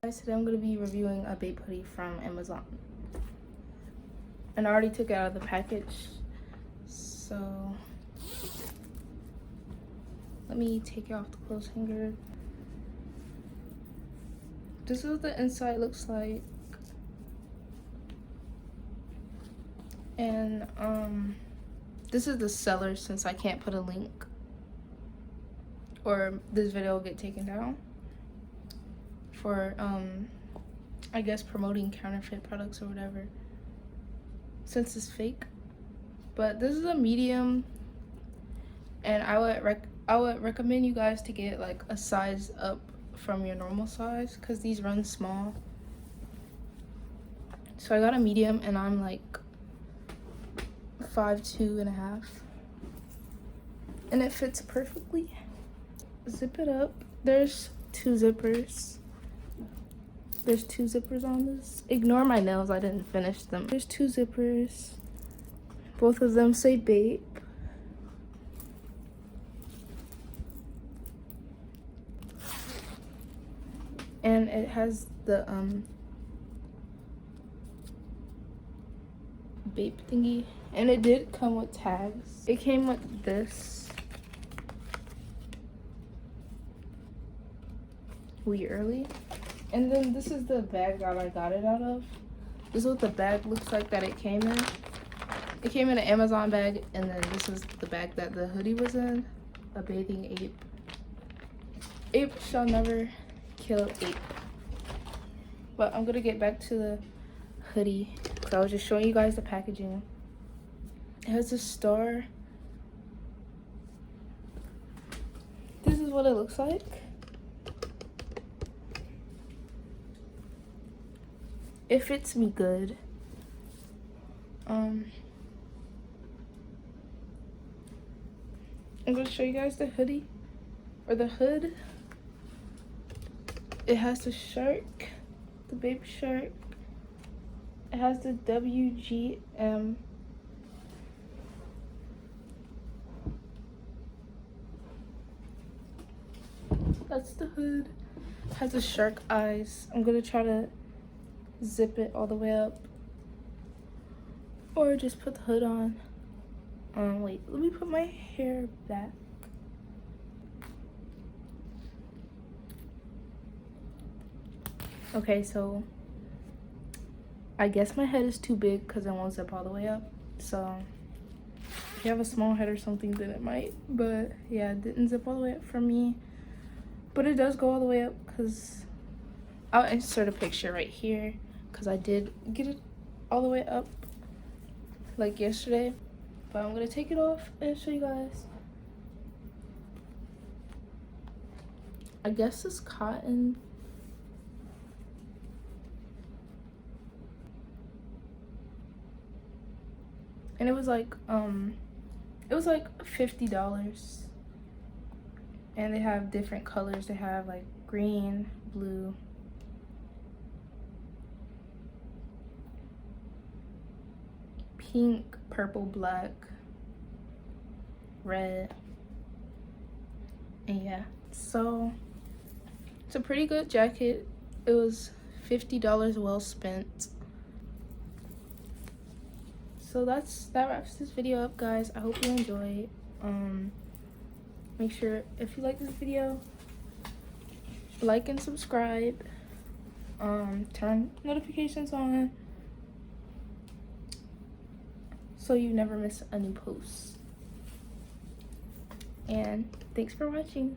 Guys, today I'm going to be reviewing a Bape hoodie from Amazon. And I already took it out of the package. So let me take it off the clothes hanger. This is what the inside looks like. And this is the seller, since I can't put a link or this video will get taken down for I guess promoting counterfeit products or whatever, since it's fake. But this is a medium, and I would recommend you guys to get like a size up from your normal size, because these run small. So I got a medium and I'm like 5'2.5", and it fits perfectly. Zip it up. There's two zippers. There's two zippers on this. Ignore my nails, I didn't finish them. There's two zippers. Both of them say Bape. And it has the Bape thingy. And it did come with tags. It came with this. We early. And then this is the bag that I got it out of. This is what the bag looks like that it came in. It came in an Amazon bag, and then this is the bag that the hoodie was in. A bathing ape. Ape shall never kill ape. But I'm gonna get back to the hoodie, because I was just showing you guys the packaging. It has a star. This is what it looks like. It fits me good. I'm gonna show you guys the hoodie, or the hood. It has the shark, the Bape shark. It has the WGM. That's the hood. It has the shark eyes. I'm gonna try to zip it all the way up, or just put the hood on. Wait, let me put my hair back. Okay, so I guess my head is too big because it won't zip all the way up. So if you have a small head or something, then it might. But yeah, it didn't zip all the way up for me. But it does go all the way up, because I'll insert a picture right here, because I did get it all the way up like yesterday. But I'm gonna take it off and show you guys. I guess it's cotton. And it was like $50. And they have different colors. They have like green, blue, pink, purple, black, red, and yeah. So it's a pretty good jacket. It was $50 well spent. So that wraps this video up, guys. I hope you enjoyed. Make sure, if you like this video, like and subscribe. Turn notifications on, so you never miss a new post. And thanks for watching.